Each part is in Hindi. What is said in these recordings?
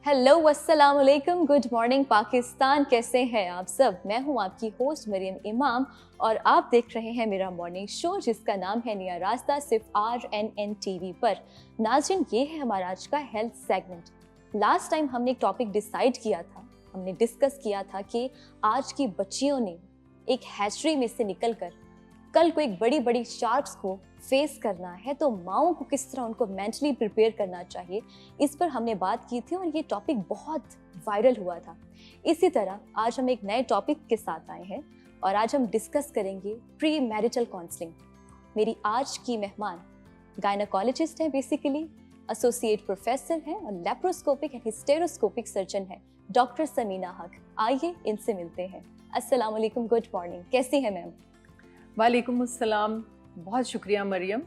हेलो अस्सलाम वालेकुम, गुड मॉर्निंग पाकिस्तान। कैसे हैं आप सब? मैं हूं आपकी होस्ट मरियम इमाम और आप देख रहे हैं मेरा मॉर्निंग शो जिसका नाम है नया रास्ता, सिर्फ RNN TV पर। नाज़रीन, ये है हमारा आज का हेल्थ सेगमेंट। लास्ट टाइम हमने एक टॉपिक डिसाइड किया था, हमने डिस्कस किया था कि आज की बच्चियों ने एक हैचरी में से निकलकर कल को एक बड़ी बड़ी शार्क्स को फेस करना है, तो माओं को किस तरह उनको मेंटली प्रिपेयर करना चाहिए, इस पर हमने बात की थी और ये टॉपिक बहुत वायरल हुआ था। इसी तरह आज हम एक नए टॉपिक के साथ आए हैं और आज हम डिस्कस करेंगे प्री मैरिटल काउंसलिंग। मेरी आज की मेहमान गायनाकोलॉजिस्ट हैं, बेसिकली एसोसिएट प्रोफेसर हैं और लेप्रोस्कोपिक एंड हिस्टेरोस्कोपिक सर्जन हैं, डॉक्टर समीना हक। आइए इनसे मिलते हैं। अस्सलाम वालेकुम, गुड मॉर्निंग, कैसी हैं मैम? वालेकुम अस्सलाम, बहुत शुक्रिया मरियम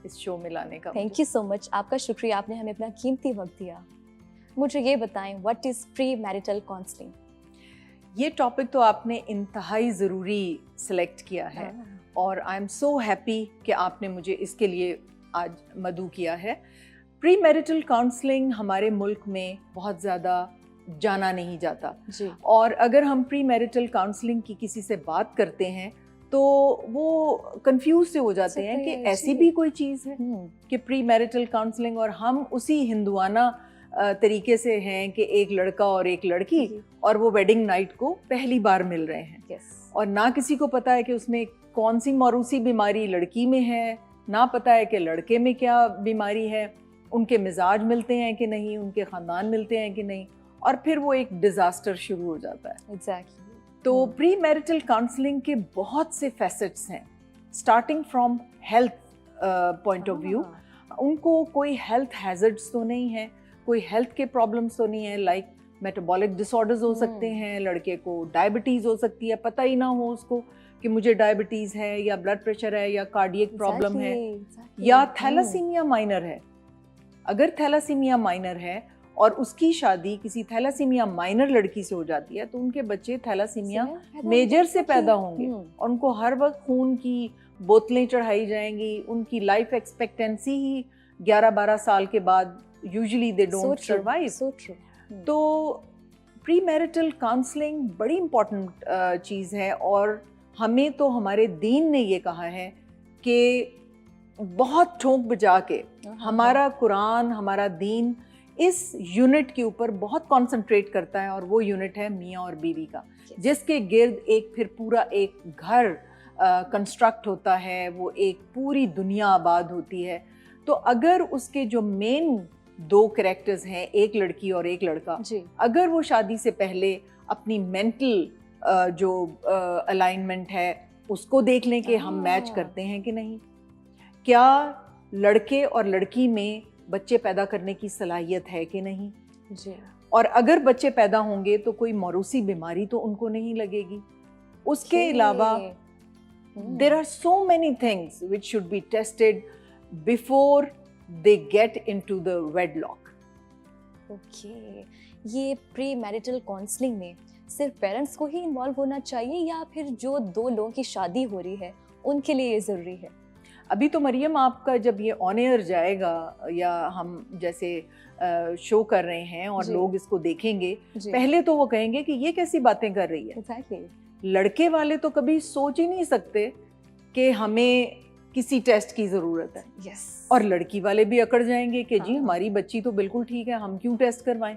इस शो में लाने का। थैंक यू सो मच, आपका शुक्रिया, आपने हमें अपना कीमती वक्त दिया। मुझे ये बताएं, what is pre marital counselling? ये टॉपिक तो आपने इंतहाई ज़रूरी सिलेक्ट किया है और आई एम सो हैप्पी कि आपने मुझे इसके लिए आज मदऊ किया है। प्री मैरिटल काउंसलिंग हमारे मुल्क में बहुत ज़्यादा जाना नहीं जाता जी। और अगर हम प्री मैरिटल काउंसलिंग की किसी से बात करते हैं तो वो कंफ्यूज से हो जाते हैं कि ऐसी भी कोई चीज़ है कि प्री मैरिटल काउंसलिंग, और हम उसी हिंदुआना तरीके से हैं कि एक लड़का और एक लड़की और वो वेडिंग नाइट को पहली बार मिल रहे हैं और ना किसी को पता है कि उसमें कौन सी मौरूसी बीमारी लड़की में है, ना पता है कि लड़के में क्या बीमारी है, उनके मिजाज मिलते हैं कि नहीं, उनके ख़ानदान मिलते हैं कि नहीं, और फिर वो एक डिज़ास्टर शुरू हो जाता है। एग्जैक्टली। तो प्री मैरिटल काउंसलिंग के बहुत से फैसेट्स हैं, starting from health point of view. उनको कोई हेल्थ हैजर्ड्स तो नहीं है, कोई हेल्थ के प्रॉब्लम्स तो नहीं है, लाइक मेटाबॉलिक डिसऑर्डर्स हो सकते हैं, लड़के को डायबिटीज़ हो सकती है, पता ही ना हो उसको कि मुझे डायबिटीज़ है या ब्लड प्रेशर है या कार्डियक प्रॉब्लम है, या थैलासीमिया माइनर है। अगर थैलासीमिया माइनर है और उसकी शादी किसी थैलासीमिया माइनर लड़की से हो जाती है तो उनके बच्चे थैलासीमिया मेजर से पैदा होंगे और उनको हर वक्त खून की बोतलें चढ़ाई जाएंगी। उनकी लाइफ एक्सपेक्टेंसी ही 11-12 साल के बाद यूजुअली दे डोंट सर्वाइव। तो प्री मैरिटल काउंसलिंग बड़ी इम्पॉर्टेंट चीज़ है और हमें तो हमारे दीन ने ये कहा है कि बहुत ठोंक बजा के हमारा कुरान, हमारा दीन इस यूनिट के ऊपर बहुत कंसंट्रेट करता है और वो यूनिट है मियाँ और बीवी का, जिसके गिर्द एक फिर पूरा एक घर कंस्ट्रक्ट होता है, वो एक पूरी दुनिया आबाद होती है। तो अगर उसके जो मेन दो कैरेक्टर्स हैं, एक लड़की और एक लड़का, अगर वो शादी से पहले अपनी मेंटल जो अलाइनमेंट है उसको देख लें कि हम मैच करते हैं कि नहीं, क्या लड़के और लड़की में बच्चे पैदा करने की सलाहियत है कि नहीं जी। और अगर बच्चे पैदा होंगे तो कोई मौरूसी बीमारी तो उनको नहीं लगेगी। उसके अलावा there are so many things which should be tested before they get into the wedlock. Okay, ये प्री मैरिटल काउंसलिंग में सिर्फ पेरेंट्स को ही इन्वॉल्व होना चाहिए या फिर जो दो लोगों की शादी हो रही है उनके लिए ये ज़रूरी है? अभी तो मरियम आपका जब ये ऑन एयर जाएगा या हम जैसे शो कर रहे हैं और लोग इसको देखेंगे, पहले तो वो कहेंगे कि ये कैसी बातें कर रही है। Exactly. लड़के वाले तो कभी सोच ही नहीं सकते कि हमें किसी टेस्ट की ज़रूरत है। yes. और लड़की वाले भी अकड़ जाएंगे कि जी हमारी बच्ची तो बिल्कुल ठीक है, हम क्यों टेस्ट करवाएं।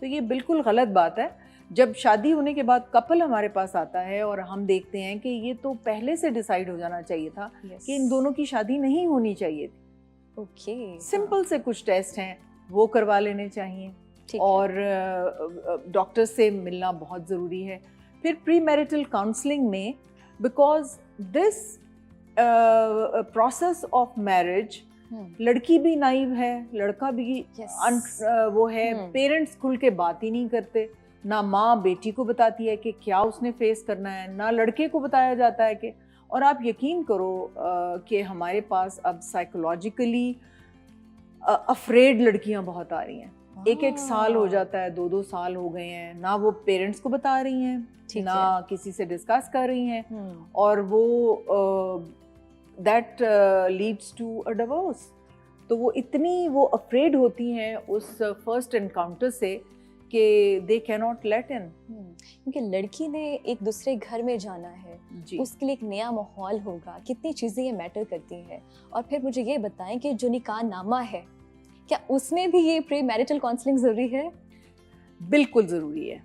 तो ये बिल्कुल गलत बात है। जब शादी होने के बाद कपल हमारे पास आता है और हम देखते हैं कि ये तो पहले से डिसाइड हो जाना चाहिए था कि इन दोनों की शादी नहीं होनी चाहिए थी। ओके, सिंपल से कुछ टेस्ट हैं वो करवा लेने चाहिए और डॉक्टर से मिलना बहुत ज़रूरी है। फिर प्री मैरिटल काउंसलिंग में, because this process of marriage, लड़की भी नाइव है, लड़का भी वो है, पेरेंट्स खुल के बात ही नहीं करते, ना माँ बेटी को बताती है कि क्या उसने फेस करना है, ना लड़के को बताया जाता है कि, और आप यकीन करो कि हमारे पास अब साइकोलॉजिकली अफ्रेड लड़कियां बहुत आ रही हैं। एक साल हो जाता है, 2 साल हो गए हैं, ना वो पेरेंट्स को बता रही हैं, ना किसी से डिस्कस कर रही हैं और वो that leads to a divorce. तो वो इतनी वो अफ्रेड होती हैं उस फर्स्ट एनकाउंटर से कि दे कैन नॉट लेट इन। क्योंकि लड़की ने एक दूसरे घर में जाना है जी उसके लिए एक नया माहौल होगा, कितनी चीज़ें ये मैटर करती हैं। और फिर मुझे ये बताएं कि जो निकाह नामा है क्या उसमें भी ये प्री मैरिटल काउंसलिंग ज़रूरी है? बिल्कुल ज़रूरी है।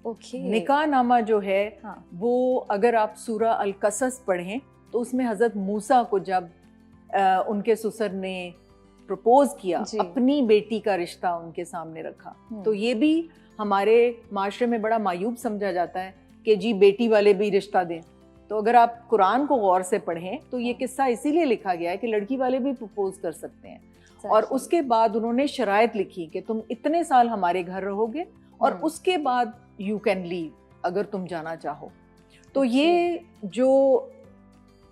ओके। निकाह नामा जो है हाँ। वो अगर आप सूरा अल कसस पढ़ें तो उसमें हज़रत मूसा को जब उनके ससुर ने प्रपोज किया, अपनी बेटी का रिश्ता उनके सामने रखा, तो ये भी हमारे माशरे में बड़ा मायूब समझा जाता है कि जी बेटी वाले भी रिश्ता दें। तो अगर आप कुरान को गौर से पढ़ें तो ये किस्सा इसीलिए लिखा गया है कि लड़की वाले भी प्रपोज कर सकते हैं। और उसके बाद उन्होंने शराइत लिखी कि तुम इतने साल हमारे घर रहोगे और उसके बाद यू कैन लीव अगर तुम जाना चाहो। तो ये जो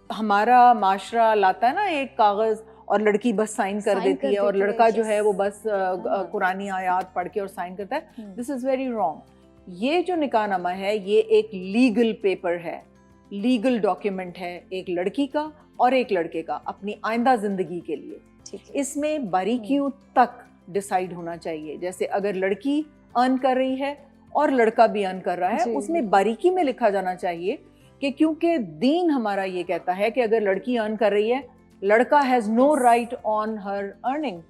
हमारा माशरा लाता है ना एक कागज़ और लड़की बस साइन कर देती है और लड़का जो है वो बस कुरानी आयात पढ़ के और साइन करता है, दिस इज़ वेरी रॉन्ग। ये जो निकाहनामा है ये एक लीगल पेपर है, लीगल डॉक्यूमेंट है एक लड़की का और एक लड़के का अपनी आइंदा ज़िंदगी के लिए। इसमें बारीकियों तक डिसाइड होना चाहिए। जैसे अगर लड़की अर्न कर रही है और लड़का भी अर्न कर रहा है, उसमें बारीकी में लिखा जाना चाहिए कि क्योंकि दीन हमारा ये कहता है कि अगर लड़की अर्न कर रही है, लड़का has no right on her earning.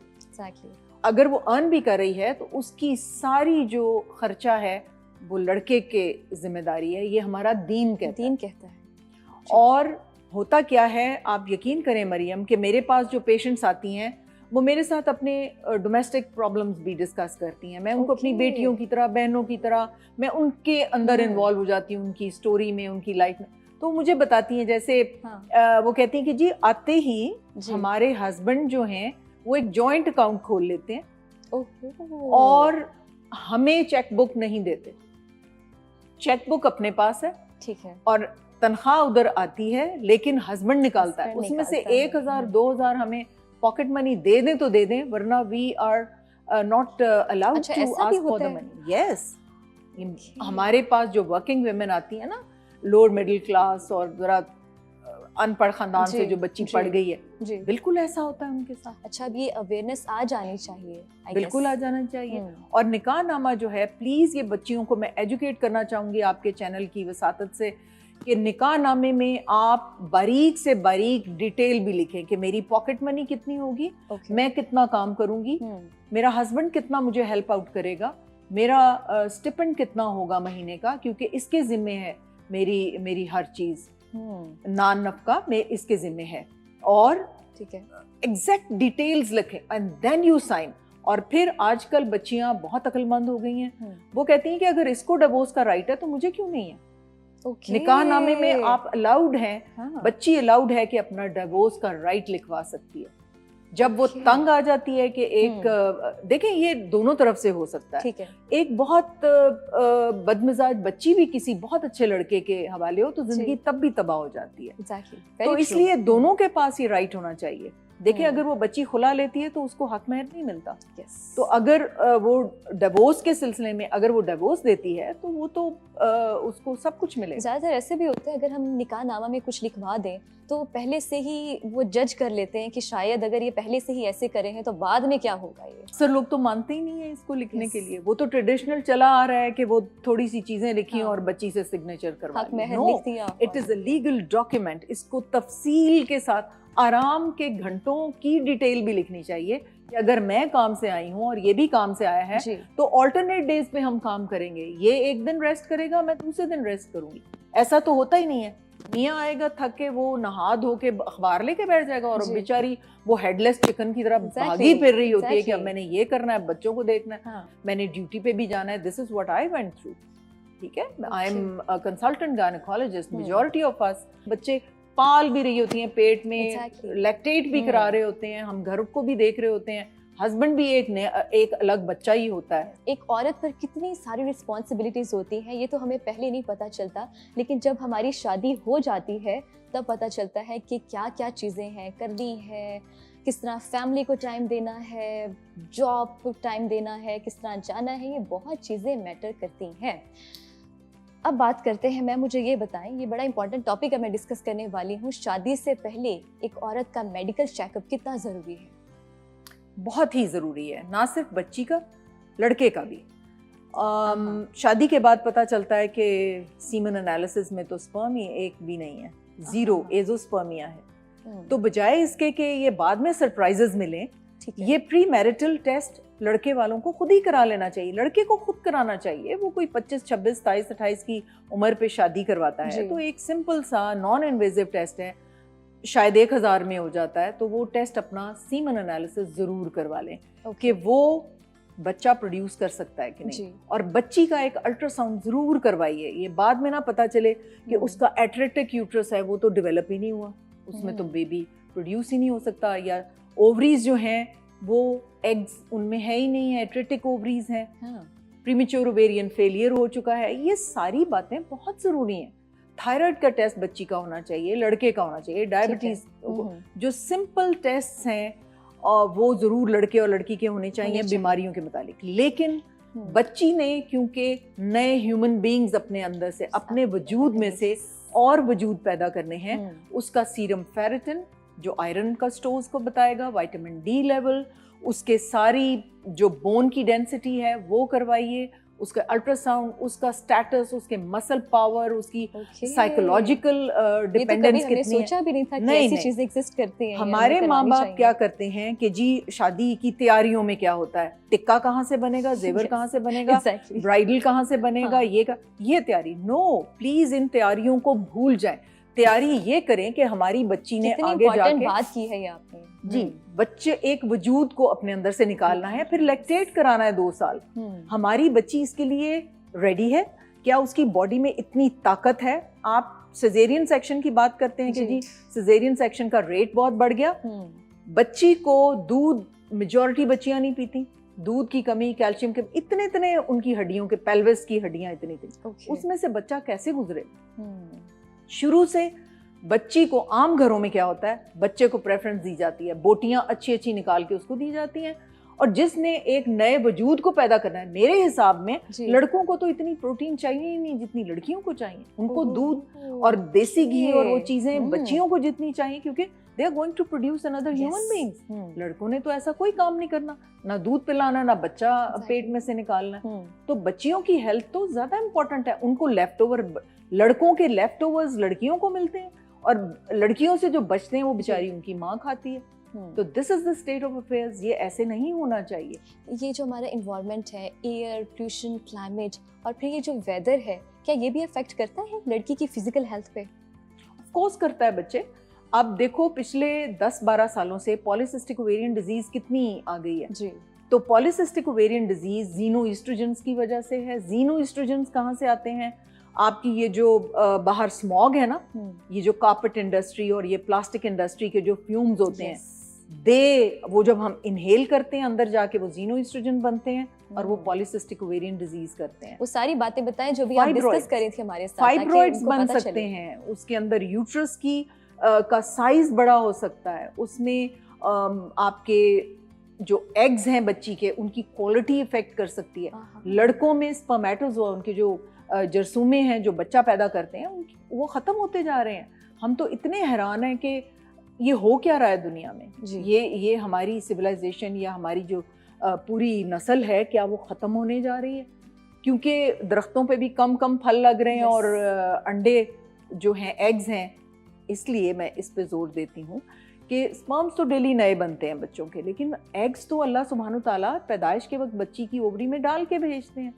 अगर वो अर्न भी कर रही है तो उसकी सारी जो खर्चा है वो लड़के के जिम्मेदारी है, ये हमारा दीन कहता है। और होता क्या है, आप यकीन करें मरियम कि मेरे पास जो पेशेंट्स आती हैं वो मेरे साथ अपने डोमेस्टिक प्रॉब्लम्स भी डिस्कस करती हैं। मैं उनको अपनी बेटियों की तरह, बहनों की तरह, मैं उनके अंदर इन्वॉल्व हो जाती हूँ, उनकी स्टोरी में, उनकी लाइफ में। तो मुझे बताती हैं जैसे वो कहती हैं कि जी आते ही हमारे हस्बैंड जो हैं वो एक जॉइंट अकाउंट खोल लेते हैं और हमें चेक बुक नहीं देते। चेक बुक अपने पास है, ठीक है, और तनख्वाह उधर आती है लेकिन हस्बैंड निकालता है, उसमें से 1000 2000 हमें पॉकेट मनी दे दें तो दे दें, वरना we are not allowed to ask for the money. Yes, हमारे पास जो वर्किंग वुमेन आती है ना, लोअर मिडिल क्लास और जरा अनपढ़ खानदान से जो बच्ची पढ़ गई है, बिल्कुल ऐसा होता है उनके साथ। अच्छा, अब ये अवेयरनेस आ जानी चाहिए, बिल्कुल आ जाना चाहिए। और निकाह नामा जो है, प्लीज ये बच्चियों को मैं एजुकेट करना चाहूंगी आपके चैनल की वसातत से कि निकाह नामे में आप बारीक से बारीक डिटेल भी लिखें कि मेरी पॉकेट मनी कितनी होगी, मैं कितना काम करूंगी, मेरा हस्बैंड कितना मुझे हेल्प आउट करेगा, मेरा स्टिपेंड कितना होगा महीने का, क्योंकि इसके जिम्मे है मेरी हर चीज, नान नफका में इसके जिम्मे है। और ठीक है, एग्जैक्ट डिटेल्स लिखें एंड देन यू साइन। और फिर आजकल बच्चियां बहुत अक्लमंद हो गई हैं, वो कहती हैं कि अगर इसको डिवोर्स का राइट है तो मुझे क्यों नहीं है। निकाह नामे में आप अलाउड हैं, बच्ची अलाउड है कि अपना डिवोर्स का राइट लिखवा सकती है। जब वो तंग आ जाती है कि एक देखें, ये दोनों तरफ से हो सकता है, ठीक है, एक बहुत बदमिजाज बच्ची भी किसी बहुत अच्छे लड़के के हवाले हो तो जिंदगी तब भी तबाह हो जाती है। तो इसलिए दोनों के पास ये राइट होना चाहिए। देखिए, अगर वो बच्ची खुला लेती है तो उसको हक महर नहीं मिलता। तो अगर वो डिवोर्स के सिलसिले में अगर वो डिवोर्स देती है तो वो तो उसको सब कुछ मिलेगा। ज़्यादातर ऐसे भी होते हैं, अगर हम निकाह नामा में कुछ लिखवा दें तो पहले से ही वो जज कर लेते हैं कि शायद अगर ये पहले से ही ऐसे करे हैं तो बाद में क्या होगा। ये सर लोग तो मानते ही नहीं है इसको लिखने के लिए। वो तो ट्रेडिशनल चला आ रहा है कि वो थोड़ी सी चीजें लिखी और बच्ची से सिग्नेचर करवा ली। It is a legal document. इसको तफसील के साथ आराम के घंटों की डिटेल भी लिखनी चाहिए कि अगर मैं काम से आई हूँ और ये भी काम से आया है तो ऑल्टरनेट डेज पे हम काम करेंगे। ये एक दिन रेस्ट करेगा, मैं दूसरे दिन रेस्ट करूंगी। ऐसा तो होता ही नहीं है। मियाँ आएगा थक के, वो नहा धो के अखबार लेके बैठ जाएगा और बेचारी वो हेडलेस चिकन की तरह भागी फिर रही होती है कि अब मैंने ये करना है, बच्चों को देखना है, मैंने ड्यूटी पे भी जाना है। This is what I went through. ठीक है, I am a consultant gynaecologist. Majority of us बच्चे पाल भी रही होती हैं पेट में, लैक्टेट भी करा रहे होते हैं, हम घर को भी देख रहे होते हैं, हस्बैंड भी एक अलग बच्चा ही होता है। एक औरत पर कितनी सारी रिस्पॉन्सिबिलिटीज होती हैं, ये तो हमें पहले नहीं पता चलता, लेकिन जब हमारी शादी हो जाती है तब पता चलता है कि क्या क्या चीज़ें हैं करनी है, किस तरह फैमिली को टाइम देना है, जॉब को टाइम देना है, किस तरह जाना है, ये बहुत चीज़ें मैटर करती हैं। अब बात करते हैं, मैं मुझे ये बताएं, ये बड़ा इंपॉर्टेंट टॉपिक है मैं डिस्कस करने वाली हूँ, शादी से पहले एक औरत का मेडिकल चेकअप कितना ज़रूरी है। बहुत ही ज़रूरी है, ना सिर्फ बच्ची का, लड़के का भी। शादी के बाद पता चलता है कि सीमन एनालिसिस में तो स्पर्म ही एक भी नहीं है, 0 एजोस्पर्मिया है। तो बजाय इसके कि ये बाद में सरप्राइजेस मिलें, ये प्री मैरिटल टेस्ट लड़के वालों को खुद ही करा लेना चाहिए, लड़के को खुद कराना चाहिए। वो कोई 25, 26, 27, 28 की उम्र पे शादी करवाता है तो एक सिंपल सा नॉन इन्वेजिव टेस्ट है, शायद 1000 में हो जाता है, तो वो टेस्ट अपना सीमन एनालिसिस जरूर करवा लें कि वो बच्चा प्रोड्यूस कर सकता है कि नहीं। और बच्ची का एक अल्ट्रासाउंड जरूर करवाइए, ये बाद में ना पता चले कि उसका एट्रेटिक यूट्रस है, वो तो डेवलप ही नहीं हुआ, उसमें तो बेबी प्रोड्यूस ही नहीं हो सकता, या ओवरीज जो हैं वो एग्स उनमें है ही नहीं है, एट्रेटिक ओवरीज हैं, प्रीमेच्योर ओवेरियन फेलियर हो चुका है। ये सारी बातें बहुत ज़रूरी हैं। थायराइड का टेस्ट बच्ची का होना चाहिए, लड़के का होना चाहिए, डायबिटीज जो सिंपल टेस्ट हैं वो ज़रूर लड़के और लड़की के होने चाहिए बीमारियों के मुतालिक। लेकिन बच्ची ने क्योंकि नए ह्यूमन बीइंग्स अपने अंदर से, अपने वजूद में से और वजूद पैदा करने हैं, उसका सीरम फेरेटिन जो आयरन का स्टोर्स को बताएगा, विटामिन डी लेवल, उसके सारी जो बोन की डेंसिटी है वो करवाइए, उसका अल्ट्रासाउंड, उसका स्टेटस, उसके मसल पावर, उसकी साइकोलॉजिकल डिपेंडेंस कितनी है। सोचा भी नहीं था कि ऐसी चीजें एग्जिस्ट करती हैं। हमारे माँ बाप क्या करते हैं कि जी शादी की तैयारियों में क्या होता है, टिक्का कहाँ से बनेगा, जेवर कहाँ से बनेगा, ब्राइडल कहाँ से बनेगा, ये तैयारी। नो, प्लीज इन तैयारियों को भूल जाए। तैयारी ये करें कि हमारी बच्ची ने आगे जाके बात की है ये आपने जी, बच्चे एक वजूद को अपने अंदर से निकालना है, फिर लैक्टेट कराना है 2 साल। हमारी बच्ची इसके लिए रेडी है क्या? उसकी बॉडी में इतनी ताकत है? आप सिजेरियन सेक्शन की बात करते हैं कि जी सिजेरियन सेक्शन का रेट बहुत बढ़ गया, बच्ची को दूध, मेजॉरिटी बच्चियां नहीं पीती, दूध की कमी, कैल्शियम के इतने उनकी हड्डियों के, पेल्विस की हड्डियां इतनी उसमें से बच्चा कैसे गुजरे? शुरू से बच्ची को, आम घरों में क्या होता है, बच्चे को प्रेफरेंस दी जाती है, बोटियां अच्छी निकाल के उसको दी जाती हैं, और जिसने एक नए वजूद को पैदा करना है, मेरे हिसाब में लड़कों को तो इतनी प्रोटीन चाहिए ही नहीं जितनी लड़कियों को चाहिए। उनको दूध और देसी घी और वो चीजें बच्चियों को जितनी चाहिए, क्योंकि they are going to produce another human beings. लड़कों ने तो ऐसा कोई काम नहीं करना, ना दूध पिलाना, ना बच्चा पेट में से निकालना। तो बच्चियों की हेल्थ तो ज्यादा इंपॉर्टेंट है। उनको लेफ्ट ओवर, लड़कों के लेफ्ट ओवर्स लड़कियों को मिलते हैं, और लड़कियों से जो बचते हैं वो बेचारी उनकी माँ खाती है। तो this is the state of affairs. ये ऐसे नहीं होना चाहिए। ये जो हमारा इन्वायरमेंट है, एयर पोल्यूशन, क्लाइमेट, और फिर ये जो वेदर है, क्या ये भी अफेक्ट करता है लड़की की फिजिकल हेल्थ पे? ऑफ कोर्स करता है बच्चे। अब देखो पिछले 10-12 सालों से पॉलीसिस्टिक ओवेरियन डिजीज कितनी आ गई है जी। तो पॉलीसिस्टिक ओवेरियन डिजीज जीनोएस्ट्रोजेंस की वजह से है। जीनोएस्ट्रोजेंस कहाँ से आते हैं? आपकी ये जो बाहर स्मॉग है ना, ये जो कार्पेट इंडस्ट्री और ये प्लास्टिक इंडस्ट्री के जो फ्यूम्स होते हैं, वो जब हम इनहेल करते हैं अंदर जाके वो जीनोएस्ट्रोजन बनते हैं और वो पॉलीसिस्टिक ओवेरियन डिजीज करते हैं। वो सारी बातें बताएं जो भी आप डिस्कस कर रही थी हमारे साथ। फाइब्रॉइड्स बन सकते हैं, उसके अंदर यूट्रस की का साइज बड़ा हो सकता है, उसमें आपके जो एग्स हैं बच्ची के, उनकी क्वालिटी इफेक्ट कर सकती है। लड़कों में स्पर्मेटोजोआ, उनके जो जरसूमे हैं जो बच्चा पैदा करते हैं, वो ख़त्म होते जा रहे हैं। हम तो इतने हैरान हैं कि ये हो क्या रहा है दुनिया में। ये हमारी सिविलाइजेशन या हमारी जो पूरी नस्ल है, क्या वो ख़त्म होने जा रही है? क्योंकि दरख्तों पे भी कम फल लग रहे हैं और अंडे जो हैं, एग्स हैं। इसलिए मैं इस पे जोर देती हूँ कि स्पर्म्स तो डेली नए बनते हैं बच्चों के, लेकिन एग्स तो अल्लाह सुब्हानो ताला पैदाइश के वक्त बच्ची की ओवरी में डाल के भेजते हैं।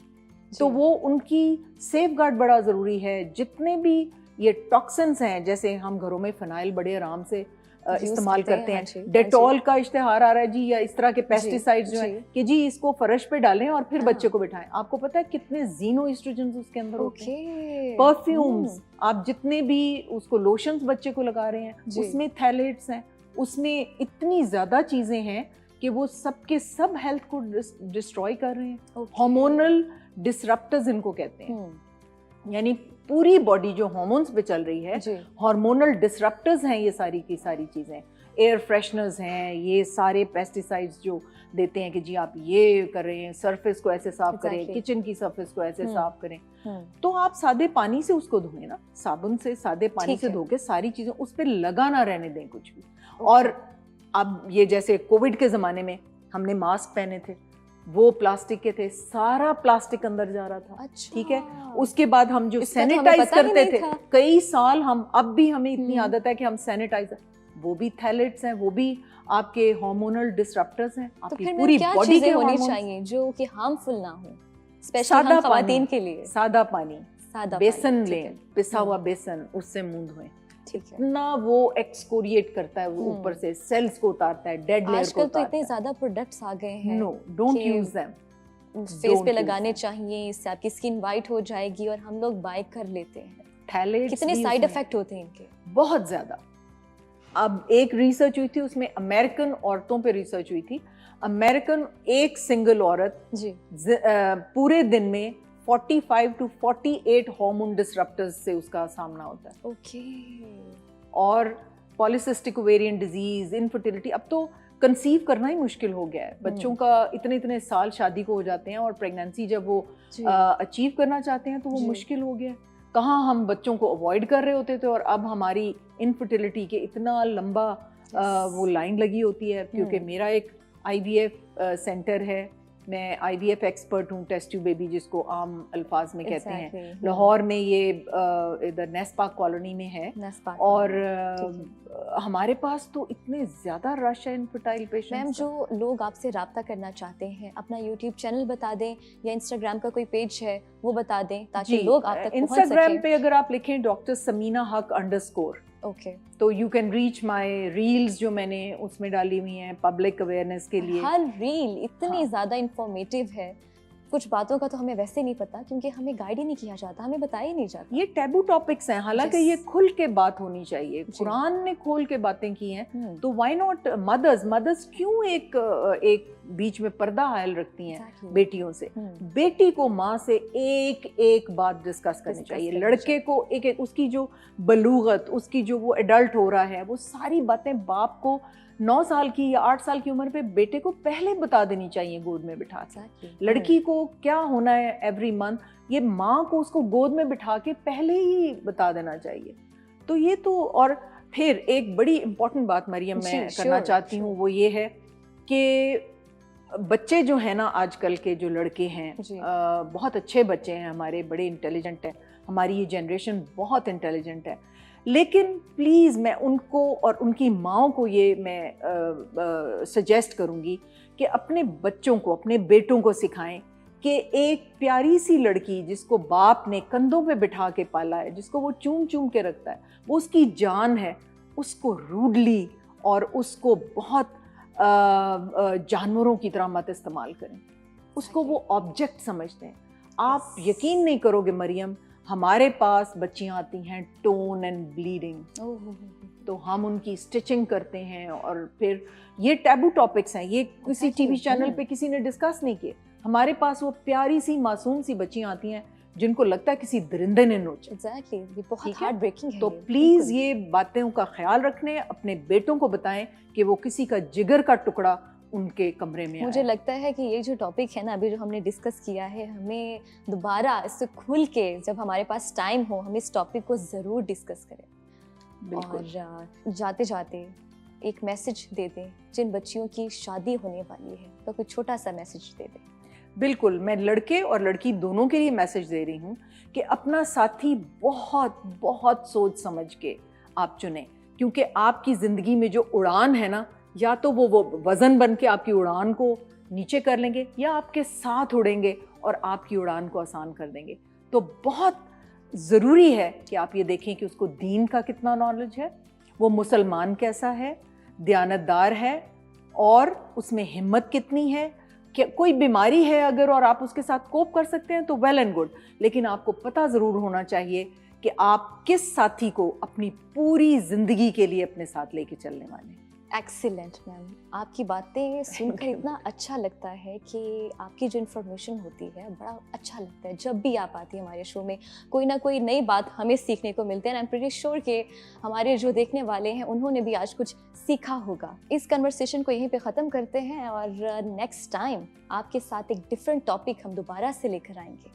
तो वो उनकी सेफगार्ड बड़ा ज़रूरी है। जितने भी ये टॉक्सिन्स हैं, जैसे हम घरों में फिनाइल बड़े आराम से इस्तेमाल करते हैं, डेटॉल का इश्तेहार आ रहा है जी, या इस तरह के पेस्टिसाइड्स जो हैं कि जी इसको फर्श पे डालें और फिर बच्चे को बिठाएं। आपको पता है कितने जीनोएस्ट्रोजेंस उसके अंदर होते हैं? परफ्यूम्स, आप जितने भी उसको लोशंस बच्चे को लगा रहे हैं, उसमें थैलेट्स हैं, उसमें इतनी ज़्यादा चीज़ें हैं कि वो सब के सब हेल्थ को डिस्ट्रॉय कर रहे हैं। हार्मोनल डिसरप्टर्स इनको कहते हैं, यानी पूरी बॉडी जो हार्मोन्स पे चल रही है, हार्मोनल डिसरप्टर्स हैं ये सारी की सारी चीज़ें। एयर फ्रेशनर्स हैं, ये सारे पेस्टिसाइड्स जो देते हैं कि जी आप ये कर रहे हैं, सरफेस को ऐसे साफ करें, किचन की सरफेस को ऐसे साफ करें। तो आप सादे पानी से उसको धोएं ना, साबुन से, सादे पानी से धो के सारी चीज़ें उस पर लगा ना रहने दें कुछ भी। और अब ये जैसे कोविड के ज़माने में हमने मास्क पहने थे, वो प्लास्टिक के थे, सारा प्लास्टिक अंदर जा रहा था। अच्छा। ठीक है, उसके बाद हम जो इसका तो हमें सैनिटाइज पता ही करते नहीं थे था। कई साल, हम अब भी हमें इतनी हम्म। आदत है कि हम सैनिटाइजर, वो भी थैलेट्स हैं, वो भी आपके हार्मोनल डिसरप्टर्स हैं, तो आपकी फिर पूरी क्या बॉडी चीजें के होनी हार्मोन्स। चाहिए जो कि हार्मफुल ना हो, स्पेशली सादा हम पानी, खवातीन के लिए? सादा पानी, सादा बेसन पानी, ठीक लें, है। पिसा हुआ बेसन, उससे मुंह धोएं। ठीक है। इतना वो एक्सकोरिएट करता है, वो ऊपर से सेल्स को उतारता है, डेड लेयर को आजकल तो उतारता इतने है। ज्यादा प्रोडक्ट्स आ गए हैं, नो, डोंट कि यूज देम, फेस पे लगाने चाहिए, इससे आपकी स्किन वाइट हो जाएगी, और हम लोग बाय कर लेते हैं। थैलेट्स कितने भी साइड उसमें इफेक्ट होते हैं इनके? बहुत ज्यादा। अब एक रिसर्च हुई थी, उसमें अमेरिकन औरतों पे रिसर्च हुई थी। अमेरिकन एक सिंगल औरत जी। पूरे दिन में 45 to 48 हार्मोन डिसरप्टर्स से उसका सामना होता है। ओके। और पॉलिसिस्टिक ओवेरियन डिजीज, इनफर्टिलिटी, अब तो कंसीव करना ही मुश्किल हो गया है। बच्चों का इतने इतने साल शादी को हो जाते हैं, और प्रेगनेंसी जब वो अचीव करना चाहते हैं तो वो मुश्किल हो गया है। कहाँ हम बच्चों को अवॉइड कर रहे होते थे, और अब हमारी इनफर्टिलिटी के इतना लंबा वो लाइन लगी होती है। क्योंकि मेरा एक IVF सेंटर है, मैं IVF एक्सपर्ट हूँ, टेस्ट ट्यूब बेबी जिसको आम अल्फाज में कहते हैं। लाहौर में ये इधर नेस्पाक कॉलोनी में है, और हमारे पास तो इतने ज़्यादा रश है इनफर्टाइल पेशेंट्स। मैम, जो लोग आपसे रब्ता करना चाहते हैं, अपना यूट्यूब चैनल बता दें, या इंस्टाग्राम का कोई पेज है वो बता दें, ताकि लोग आप तक पहुंच सकें। इंस्टाग्राम पे अगर आप लिखें डॉक्टर समीना हक _, ओके, तो you can reach my reels जो मैंने उसमें डाली हुई हैं पब्लिक अवेयरनेस के लिए। हर रील इतनी ज्यादा इंफॉर्मेटिव है, कुछ बातों का तो हमें वैसे नहीं पता, क्योंकि हमें गाइड ही नहीं किया जाता, हमें बताया ही नहीं जाता। ये टैबू टॉपिक्स हैं, हालांकि ये खुल के बात होनी चाहिए। कुरान ने खोल के बातें की हैं, तो व्हाई नॉट मदर्स क्यों एक बीच में पर्दा हायल रखती हैं बेटियों से? बेटी को माँ से एक बात डिस्कस करनी चाहिए, लड़के को एक उसकी जो बलूगत, उसकी जो वो एडल्ट हो रहा है, वो सारी बातें बाप को 9 साल की या 8 साल की उम्र पे बेटे को पहले बता देनी चाहिए, गोद में बिठा के। लड़की को क्या होना है एवरी मंथ, ये माँ को उसको गोद में बिठा के पहले ही बता देना चाहिए। तो ये तो, और फिर एक बड़ी इंपॉर्टेंट बात मरियम मैं करना चाहती हूँ, वो ये है कि बच्चे जो हैं ना, आजकल के जो लड़के हैं, बहुत अच्छे बच्चे हैं हमारे, बड़े इंटेलिजेंट हैं, हमारी ये जनरेशन बहुत इंटेलिजेंट है। लेकिन प्लीज़ मैं उनको और उनकी माँओं को ये मैं सजेस्ट करूँगी कि अपने बच्चों को, अपने बेटों को सिखाएं कि एक प्यारी सी लड़की जिसको बाप ने कंधों पे बिठा के पाला है, जिसको वो चूम चूम के रखता है, वो उसकी जान है, उसको रूडली और उसको बहुत जानवरों की तरह मत इस्तेमाल करें। उसको वो ऑब्जेक्ट समझते हैं। आप यकीन नहीं करोगे मरियम, हमारे पास बच्चियां आती हैं टोन एंड ब्लीडिंग, तो हम उनकी स्टिचिंग करते हैं। और फिर ये टैबू टॉपिक्स हैं, ये किसी टीवी चैनल पे किसी ने डिस्कस नहीं किए। हमारे पास वो प्यारी सी मासूम सी बच्चियां आती हैं जिनको लगता है किसी दरिंदे ने नोचा। एग्जैक्टली, ये बहुत हार्ट ब्रेकिंग है। तो प्लीज ये बातों का ख्याल रखने, अपने बेटों को बताएं कि वो किसी का जिगर का टुकड़ा उनके कमरे में मुझे लगता है कि ये जो टॉपिक है ना, अभी जो हमने डिस्कस किया है, हमें दोबारा इससे खुल के जब हमारे पास टाइम हो, हम इस टॉपिक को ज़रूर डिस्कस करें। और जाते जाते एक मैसेज दे दें जिन बच्चियों की शादी होने वाली है, तो कुछ छोटा सा मैसेज दे दें। बिल्कुल, मैं लड़के और लड़की दोनों के लिए मैसेज दे रही हूँ कि अपना साथी बहुत बहुत सोच समझ के आप चुनें, क्योंकि आपकी ज़िंदगी में जो उड़ान है ना, या तो वो वज़न बन के आपकी उड़ान को नीचे कर लेंगे, या आपके साथ उड़ेंगे और आपकी उड़ान को आसान कर देंगे। तो बहुत ज़रूरी है कि आप ये देखें कि उसको दीन का कितना नॉलेज है, वो मुसलमान कैसा है, दयानतदार है, और उसमें हिम्मत कितनी है। कि कोई बीमारी है अगर और आप उसके साथ कोप कर सकते हैं तो वेल एंड गुड, लेकिन आपको पता ज़रूर होना चाहिए कि आप किस साथी को अपनी पूरी ज़िंदगी के लिए अपने साथ लेके चलने वाले हैं। एक्सीलेंट मैम, आपकी बातें सुनकर इतना अच्छा लगता है कि आपकी जो इन्फॉर्मेशन होती है बड़ा अच्छा लगता है। जब भी आप आती है हमारे शो में, कोई ना कोई नई बात हमें सीखने को मिलती है। आई एम प्रीटी श्योर कि हमारे जो देखने वाले हैं उन्होंने भी आज कुछ सीखा होगा। इस कन्वर्सेशन को यहीं पे ख़त्म करते हैं, और नेक्स्ट टाइम आपके साथ एक डिफरेंट टॉपिक हम दोबारा से लेकर आएंगे।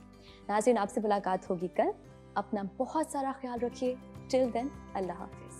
नाज़रीन, आपसे मुलाकात होगी कल। अपना बहुत सारा ख्याल रखिए। टिल देन, अल्लाह हाफिज़।